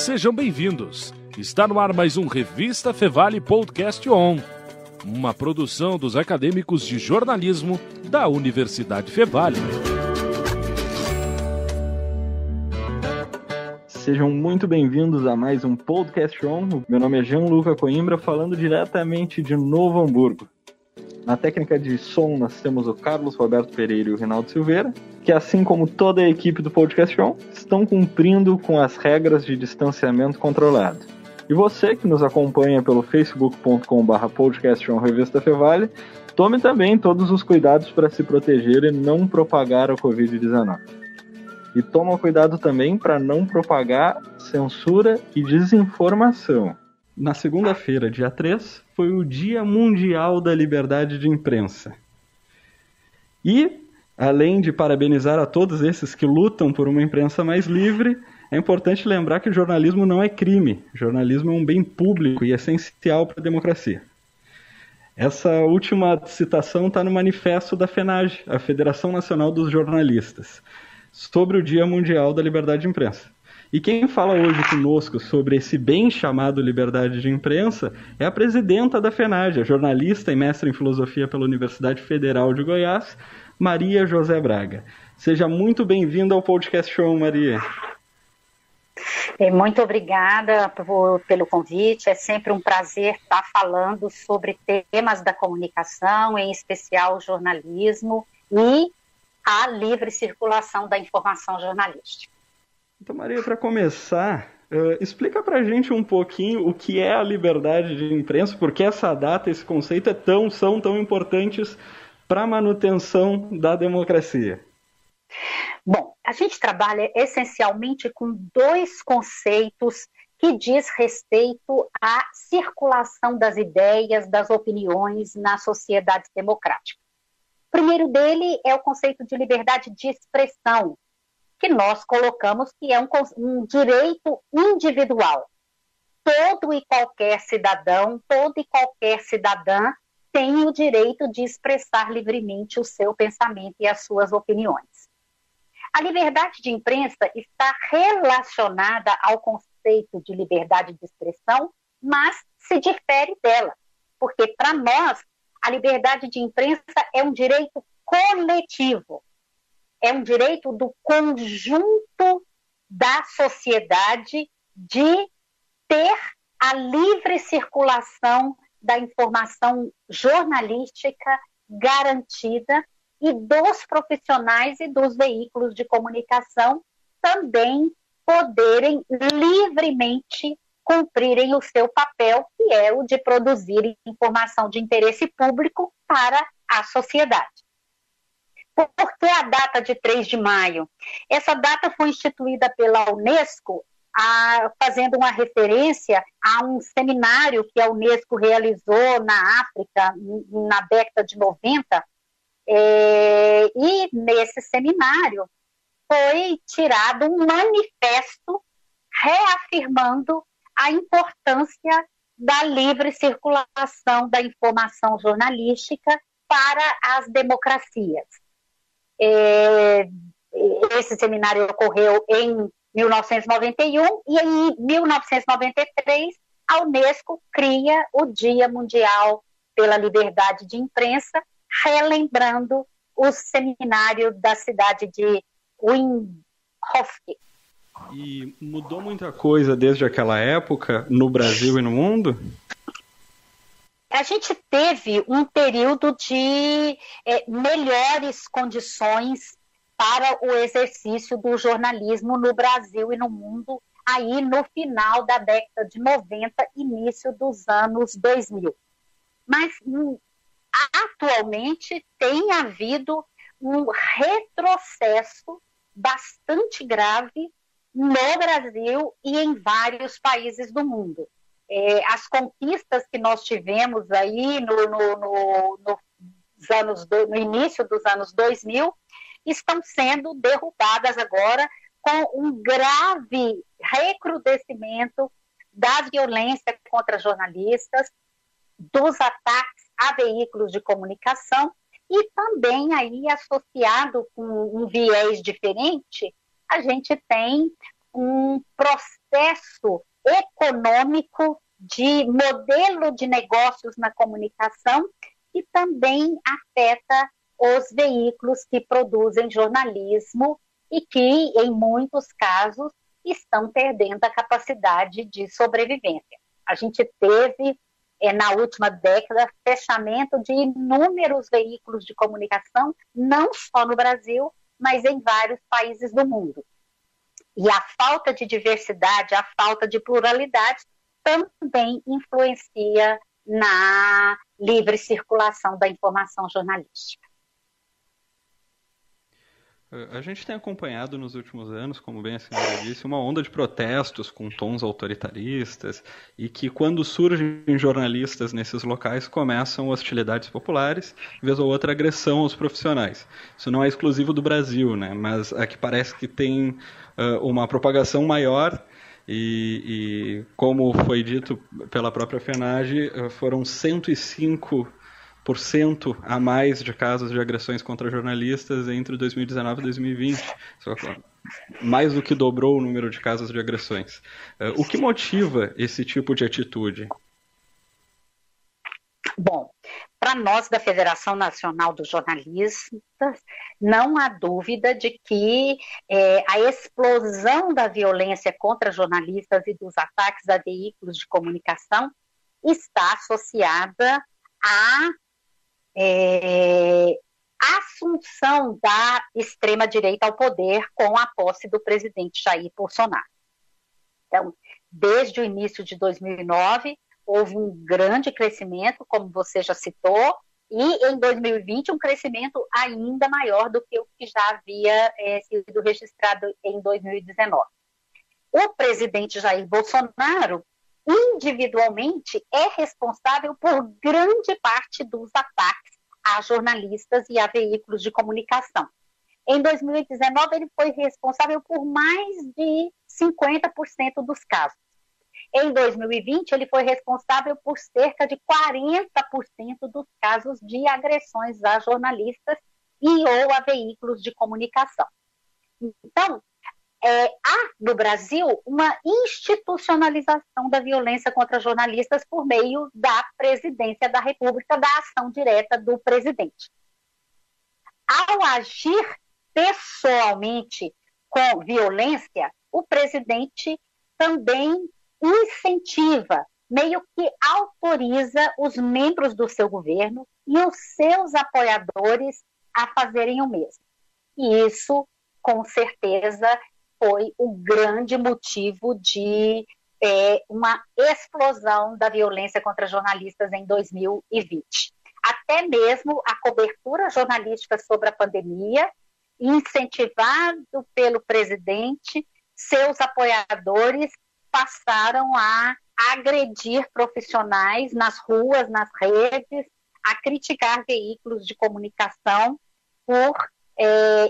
Sejam bem-vindos. Está no ar mais um Revista Fevale Podcast On, uma produção dos acadêmicos de jornalismo da Universidade Fevale. Sejam muito bem-vindos a mais um Podcast On. Meu nome é Gianluca Coimbra, falando diretamente de Novo Hamburgo. Na técnica de som, nós temos o Carlos Roberto Pereira e o Rinaldo Silveira, que, assim como toda a equipe do Podcast On, estão cumprindo com as regras de distanciamento controlado. E você que nos acompanha pelo facebook.com/podcaston Revista Fevale, tome também todos os cuidados para se proteger e não propagar a Covid-19. E toma cuidado também para não propagar censura e desinformação. Na segunda-feira, dia 3, foi o Dia Mundial da Liberdade de Imprensa. E, além de parabenizar a todos esses que lutam por uma imprensa mais livre, é importante lembrar que o jornalismo não é crime. O jornalismo é um bem público e essencial para a democracia. Essa última citação está no manifesto da FENAGE, a Federação Nacional dos Jornalistas, sobre o Dia Mundial da Liberdade de Imprensa. E quem fala hoje conosco sobre esse bem chamado liberdade de imprensa é a presidenta da FENAGE, a jornalista e mestre em filosofia pela Universidade Federal de Goiás, Maria José Braga. Seja muito bem-vinda ao Podcast Show, Maria. Muito obrigada pelo convite. É sempre um prazer estar falando sobre temas da comunicação, em especial o jornalismo e a livre circulação da informação jornalística. Então, Maria, para começar, explica para a gente um pouquinho o que é a liberdade de imprensa, porque essa data, esse conceito são tão importantes para a manutenção da democracia. Bom, a gente trabalha essencialmente com dois conceitos que diz respeito à circulação das ideias, das opiniões na sociedade democrática. O primeiro dele é o conceito de liberdade de expressão, que nós colocamos que é um direito individual. Todo e qualquer cidadão, toda e qualquer cidadã tem o direito de expressar livremente o seu pensamento e as suas opiniões. A liberdade de imprensa está relacionada ao conceito de liberdade de expressão, mas se difere dela, porque para nós a liberdade de imprensa é um direito coletivo. É um direito do conjunto da sociedade de ter a livre circulação da informação jornalística garantida e dos profissionais e dos veículos de comunicação também poderem livremente cumprirem o seu papel, que é o de produzir informação de interesse público para a sociedade. Por que a data de 3 de maio? Essa data foi instituída pela Unesco, fazendo uma referência a um seminário que a Unesco realizou na África na década de 90, e nesse seminário foi tirado um manifesto reafirmando a importância da livre circulação da informação jornalística para as democracias. Esse seminário ocorreu em 1991 e em 1993 a Unesco cria o Dia Mundial pela Liberdade de Imprensa, relembrando o seminário da cidade de Windhoek. E mudou muita coisa desde aquela época no Brasil e no mundo? A gente teve um período de melhores condições para o exercício do jornalismo no Brasil e no mundo, aí no final da década de 90, início dos anos 2000. Mas atualmente tem havido um retrocesso bastante grave no Brasil e em vários países do mundo. As conquistas que nós tivemos aí no início dos anos 2000 estão sendo derrubadas agora com um grave recrudescimento da violência contra jornalistas, dos ataques a veículos de comunicação e também aí associado com um viés diferente, a gente tem um processo econômico de modelo de negócios na comunicação e também afeta os veículos que produzem jornalismo e que, em muitos casos, estão perdendo a capacidade de sobrevivência. A gente teve, na última década, fechamento de inúmeros veículos de comunicação, não só no Brasil, mas em vários países do mundo. E a falta de diversidade, a falta de pluralidade também influencia na livre circulação da informação jornalística. A gente tem acompanhado nos últimos anos, como bem a senhora disse, uma onda de protestos com tons autoritaristas e que, quando surgem jornalistas nesses locais, começam hostilidades populares, vez ou outra agressão aos profissionais. Isso não é exclusivo do Brasil, né? Mas aqui parece que tem uma propagação maior e, como foi dito pela própria FENAGE, foram 105% a mais de casos de agressões contra jornalistas entre 2019 e 2020. Mais do que dobrou o número de casos de agressões. O que motiva esse tipo de atitude? Bom, para nós da Federação Nacional dos Jornalistas, não há dúvida de que a explosão da violência contra jornalistas e dos ataques a veículos de comunicação está associada à assunção da extrema-direita ao poder com a posse do presidente Jair Bolsonaro. Então, desde o início de 2009, houve um grande crescimento, como você já citou, e em 2020 um crescimento ainda maior do que o que já havia sido registrado em 2019. O presidente Jair Bolsonaro, individualmente, é responsável por grande parte dos ataques a jornalistas e a veículos de comunicação. Em 2019, ele foi responsável por mais de 50% dos casos. Em 2020, ele foi responsável por cerca de 40% dos casos de agressões a jornalistas e ou a veículos de comunicação. Então, há no Brasil uma institucionalização da violência contra jornalistas por meio da presidência da República, da ação direta do presidente. Ao agir pessoalmente com violência, o presidente também incentiva, meio que autoriza os membros do seu governo e os seus apoiadores a fazerem o mesmo. E isso, com certeza, foi o grande motivo de uma explosão da violência contra jornalistas em 2020. Até mesmo a cobertura jornalística sobre a pandemia, incentivado pelo presidente, seus apoiadores passaram a agredir profissionais nas ruas, nas redes, a criticar veículos de comunicação por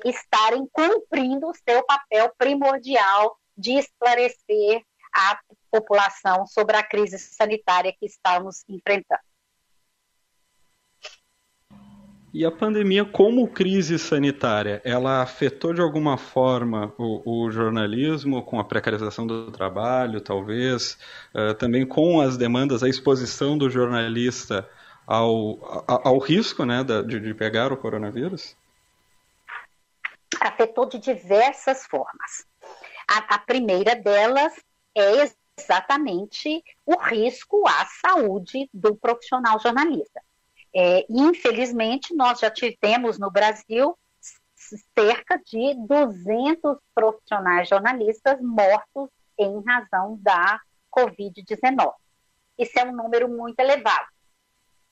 estarem cumprindo o seu papel primordial de esclarecer a população sobre a crise sanitária que estamos enfrentando. E a pandemia, como crise sanitária, ela afetou de alguma forma o jornalismo, com a precarização do trabalho, talvez, também com as demandas, a exposição do jornalista ao risco, né, de pegar o coronavírus? Afetou de diversas formas. A primeira delas é exatamente o risco à saúde do profissional jornalista. Infelizmente, nós já tivemos no Brasil cerca de 200 profissionais jornalistas mortos em razão da Covid-19. Isso é um número muito elevado,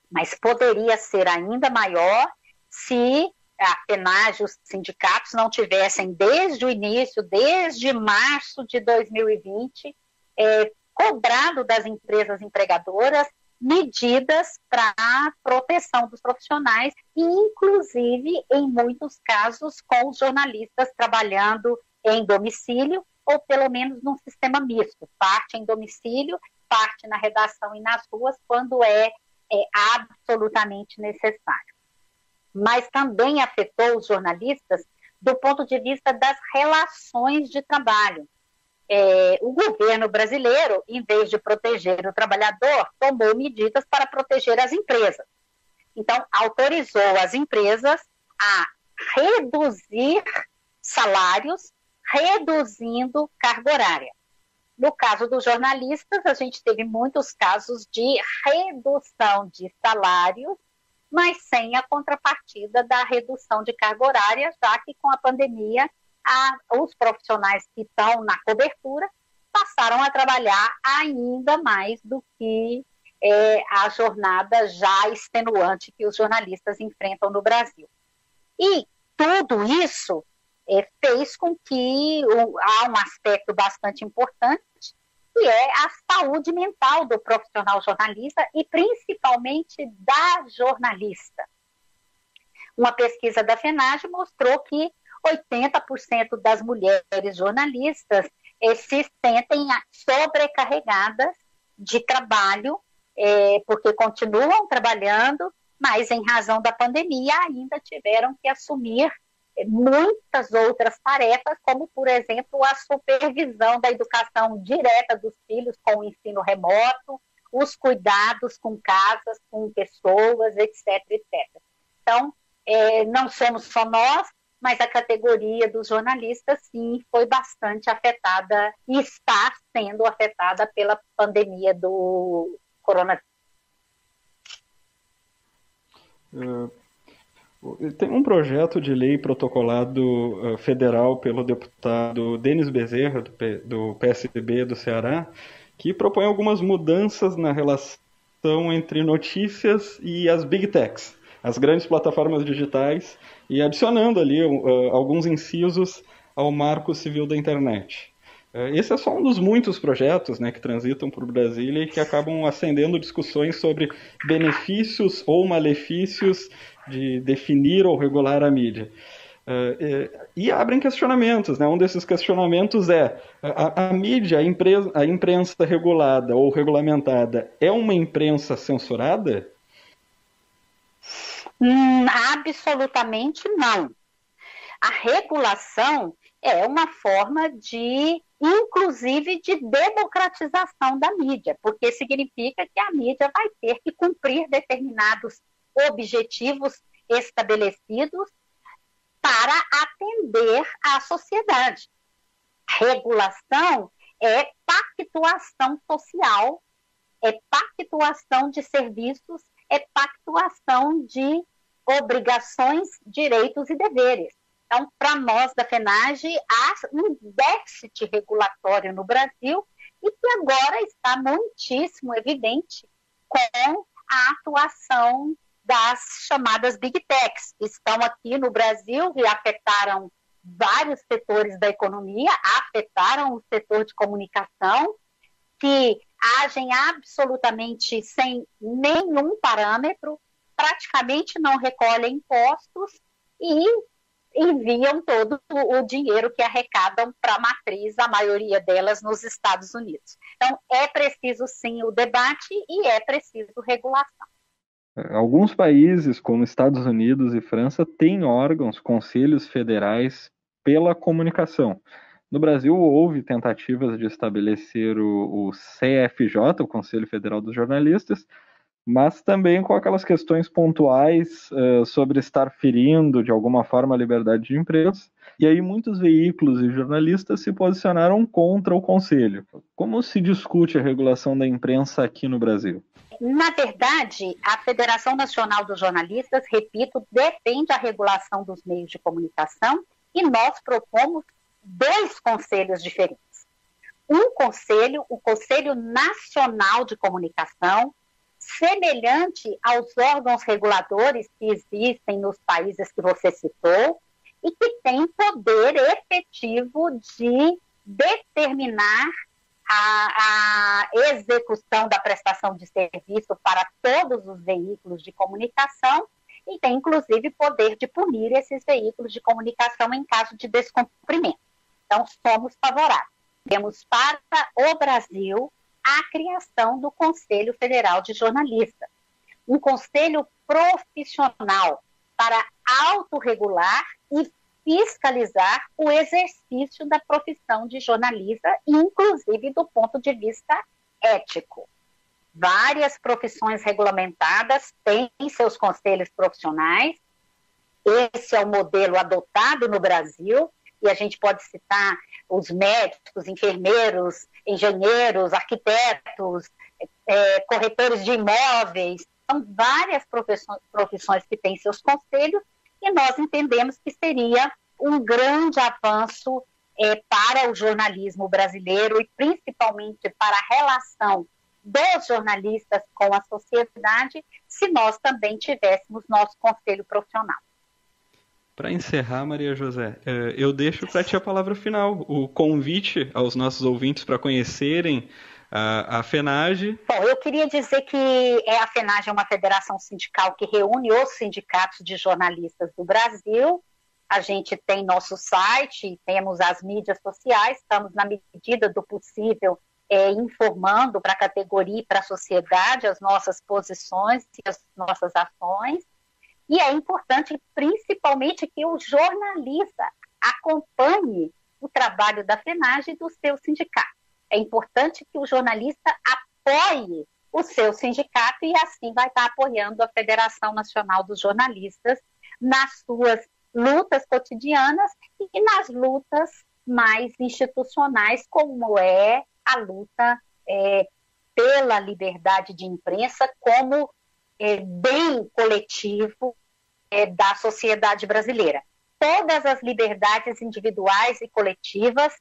mas poderia ser ainda maior se a FENAGE e os sindicatos não tivessem, desde o início, desde março de 2020, cobrado das empresas empregadoras medidas para a proteção dos profissionais e, inclusive, em muitos casos, com os jornalistas trabalhando em domicílio ou, pelo menos, num sistema misto, parte em domicílio, parte na redação e nas ruas, quando é absolutamente necessário. Mas também afetou os jornalistas do ponto de vista das relações de trabalho. o governo brasileiro, em vez de proteger o trabalhador, tomou medidas para proteger as empresas. Então, autorizou as empresas a reduzir salários, reduzindo carga horária. No caso dos jornalistas, a gente teve muitos casos de redução de salários, mas sem a contrapartida da redução de carga horária, já que com a pandemia, os profissionais que estão na cobertura passaram a trabalhar ainda mais do que a jornada já extenuante que os jornalistas enfrentam no Brasil. E tudo isso fez com que há um aspecto bastante importante, que é a saúde mental do profissional jornalista e principalmente da jornalista. Uma pesquisa da FENAGE mostrou que 80% das mulheres jornalistas se sentem sobrecarregadas de trabalho, porque continuam trabalhando, mas em razão da pandemia ainda tiveram que assumir muitas outras tarefas, como, por exemplo, a supervisão da educação direta dos filhos com o ensino remoto, os cuidados com casas, com pessoas, etc, etc. Então, não somos só nós, mas a categoria dos jornalistas, sim, foi bastante afetada e está sendo afetada pela pandemia do coronavírus. Tem um projeto de lei protocolado federal pelo deputado Denis Bezerra, do PSDB do Ceará, que propõe algumas mudanças na relação entre notícias e as big techs, as grandes plataformas digitais, e adicionando ali alguns incisos ao Marco Civil da Internet. Esse é só um dos muitos projetos, né, que transitam por Brasília e que acabam acendendo discussões sobre benefícios ou malefícios de definir ou regular a mídia. E abrem questionamentos, né? Um desses questionamentos é: a mídia, a imprensa regulada ou regulamentada, é uma imprensa censurada? Absolutamente não. A regulação é uma forma inclusive, de democratização da mídia, porque significa que a mídia vai ter que cumprir determinados objetivos estabelecidos para atender à sociedade. Regulação é pactuação social, é pactuação de serviços, é pactuação de obrigações, direitos e deveres. Então, para nós da FENAGE, há um déficit regulatório no Brasil e que agora está muitíssimo evidente com a atuação das chamadas Big Techs, que estão aqui no Brasil e afetaram vários setores da economia, afetaram o setor de comunicação, que agem absolutamente sem nenhum parâmetro, praticamente não recolhem impostos e enviam todo o dinheiro que arrecadam para a matriz, a maioria delas nos Estados Unidos. Então, é preciso sim o debate e é preciso regulação. Alguns países, como Estados Unidos e França, têm órgãos, conselhos federais pela comunicação. No Brasil, houve tentativas de estabelecer o CFJ, o Conselho Federal dos Jornalistas, mas também com aquelas questões pontuais sobre estar ferindo, de alguma forma, a liberdade de imprensa. E aí muitos veículos e jornalistas se posicionaram contra o Conselho. Como se discute a regulação da imprensa aqui no Brasil? Na verdade, a Federação Nacional dos Jornalistas, repito, defende a regulação dos meios de comunicação e nós propomos 2 conselhos diferentes. Um conselho, o Conselho Nacional de Comunicação, semelhante aos órgãos reguladores que existem nos países que você citou e que tem poder efetivo de determinar a execução da prestação de serviço para todos os veículos de comunicação e tem, inclusive, poder de punir esses veículos de comunicação em caso de descumprimento. Então, somos favoráveis. Temos para o Brasil a criação do Conselho Federal de Jornalistas, um conselho profissional para autorregular e fiscalizar o exercício da profissão de jornalista, inclusive do ponto de vista ético. Várias profissões regulamentadas têm seus conselhos profissionais. Esse é o modelo adotado no Brasil, e a gente pode citar os médicos, enfermeiros, engenheiros, arquitetos, corretores de imóveis. São várias profissões que têm seus conselhos, e nós entendemos que seria um grande avanço para o jornalismo brasileiro e principalmente para a relação dos jornalistas com a sociedade, se nós também tivéssemos nosso conselho profissional. Para encerrar, Maria José, eu deixo para ti a palavra final, o convite aos nossos ouvintes para conhecerem a FENAGE. Bom, eu queria dizer que a FENAGE é uma federação sindical que reúne os sindicatos de jornalistas do Brasil. A gente tem nosso site, temos as mídias sociais, estamos na medida do possível informando para a categoria e para a sociedade as nossas posições e as nossas ações. E é importante, principalmente, que o jornalista acompanhe o trabalho da FENAGE e do seu sindicato. É importante que o jornalista apoie o seu sindicato e assim vai estar apoiando a Federação Nacional dos Jornalistas nas suas lutas cotidianas e nas lutas mais institucionais, como é a luta pela liberdade de imprensa como bem coletivo da sociedade brasileira. Todas as liberdades individuais e coletivas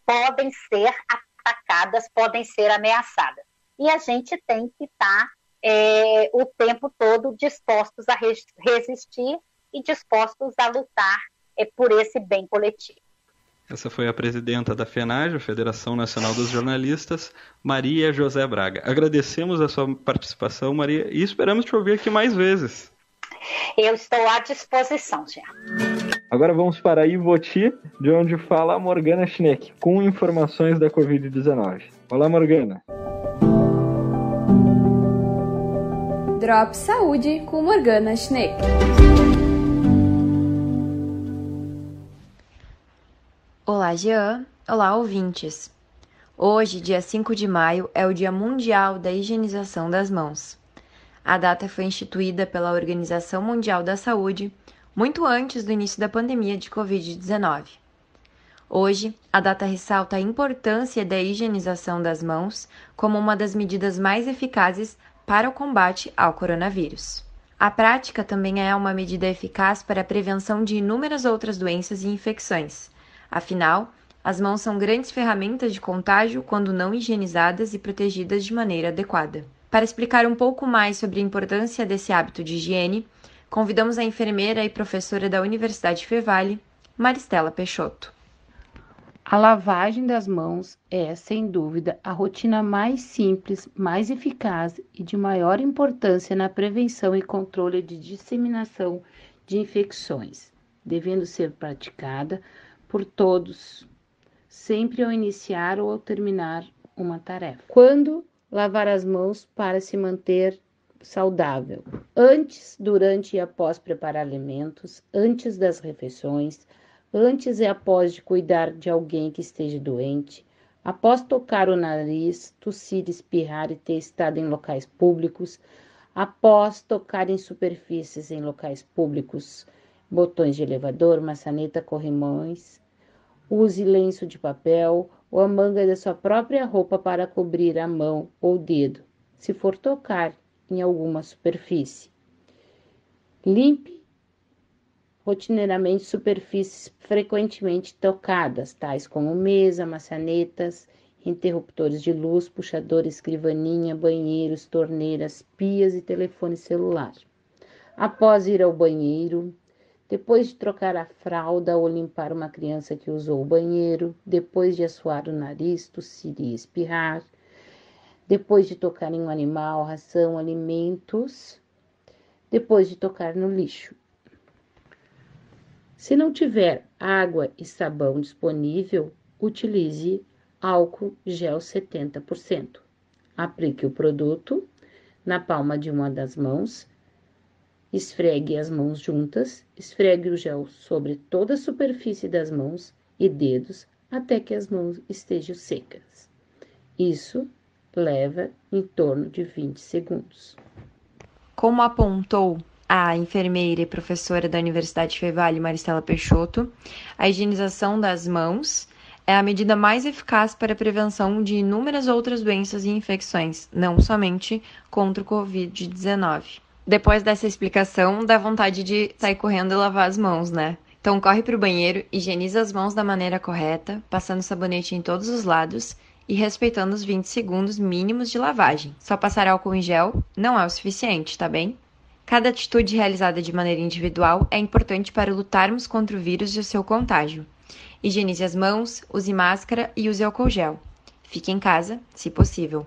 podem ser atacadas, podem ser ameaçadas. E a gente tem que estar o tempo todo dispostos a resistir e dispostos a lutar por esse bem coletivo. Essa foi a presidenta da FENAGE, a Federação Nacional dos Jornalistas, Maria José Braga. Agradecemos a sua participação, Maria, e esperamos te ouvir aqui mais vezes. Eu estou à disposição, já. Agora vamos para Ivoti, de onde fala a Morgana Schneck, com informações da Covid-19. Olá, Morgana. Drop Saúde com Morgana Schneck. Olá, Jean. Olá, ouvintes. Hoje, dia 5 de maio, é o Dia Mundial da Higienização das Mãos. A data foi instituída pela Organização Mundial da Saúde muito antes do início da pandemia de Covid-19. Hoje, a data ressalta a importância da higienização das mãos como uma das medidas mais eficazes para o combate ao coronavírus. A prática também é uma medida eficaz para a prevenção de inúmeras outras doenças e infecções. Afinal, as mãos são grandes ferramentas de contágio quando não higienizadas e protegidas de maneira adequada. Para explicar um pouco mais sobre a importância desse hábito de higiene, convidamos a enfermeira e professora da Universidade Fevale, Maristela Peixoto. A lavagem das mãos é, sem dúvida, a rotina mais simples, mais eficaz e de maior importância na prevenção e controle de disseminação de infecções, devendo ser praticada por todos, sempre ao iniciar ou ao terminar uma tarefa. Quando lavar as mãos para se manter saudável? Antes, durante e após preparar alimentos, antes das refeições, antes e após de cuidar de alguém que esteja doente, após tocar o nariz, tossir, espirrar e ter estado em locais públicos, após tocar em superfícies em locais públicos, botões de elevador, maçaneta, corrimões. Use lenço de papel ou a manga da sua própria roupa para cobrir a mão ou dedo, se for tocar em alguma superfície. Limpe rotineiramente superfícies frequentemente tocadas, tais como mesa, maçanetas, interruptores de luz, puxador, escrivaninha, banheiros, torneiras, pias e telefone celular. Após ir ao banheiro, depois de trocar a fralda ou limpar uma criança que usou o banheiro, depois de assoar o nariz, tossir e espirrar, depois de tocar em um animal, ração, alimentos, depois de tocar no lixo. Se não tiver água e sabão disponível, utilize álcool gel 70%. Aplique o produto na palma de uma das mãos Esfregue as mãos juntas, esfregue o gel sobre toda a superfície das mãos e dedos até que as mãos estejam secas. Isso leva em torno de 20 segundos. Como apontou a enfermeira e professora da Universidade Fevale, Maristela Peixoto, a higienização das mãos é a medida mais eficaz para a prevenção de inúmeras outras doenças e infecções, não somente contra o Covid-19. Depois dessa explicação, dá vontade de sair correndo e lavar as mãos, né? Então corre para o banheiro, higieniza as mãos da maneira correta, passando sabonete em todos os lados e respeitando os 20 segundos mínimos de lavagem. Só passar álcool em gel não é o suficiente, tá bem? Cada atitude realizada de maneira individual é importante para lutarmos contra o vírus e o seu contágio. Higienize as mãos, use máscara e use álcool gel. Fique em casa, se possível.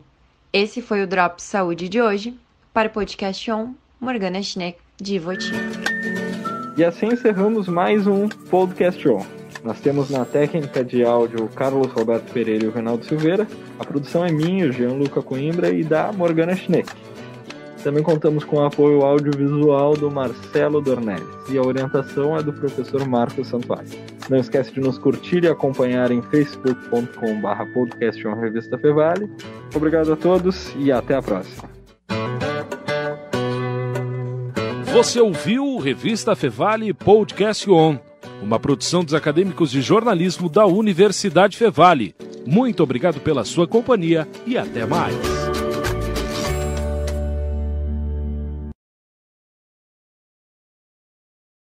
Esse foi o Drops Saúde de hoje. Para o Podcast On, Morgana Schneck, de Ivoti. E assim encerramos mais um Podcast On. Nós temos na técnica de áudio o Carlos Roberto Pereira e o Reinaldo Silveira. A produção é minha, o Gianluca Coimbra, e da Morgana Schneck. Também contamos com o apoio audiovisual do Marcelo Dornelles. E a orientação é do professor Marcos Santuário. Não esquece de nos curtir e acompanhar em facebook.com/podcaston Revista Fevale. Obrigado a todos e até a próxima. Você ouviu o Revista Fevale Podcast On, uma produção dos acadêmicos de jornalismo da Universidade Fevale. Muito obrigado pela sua companhia e até mais.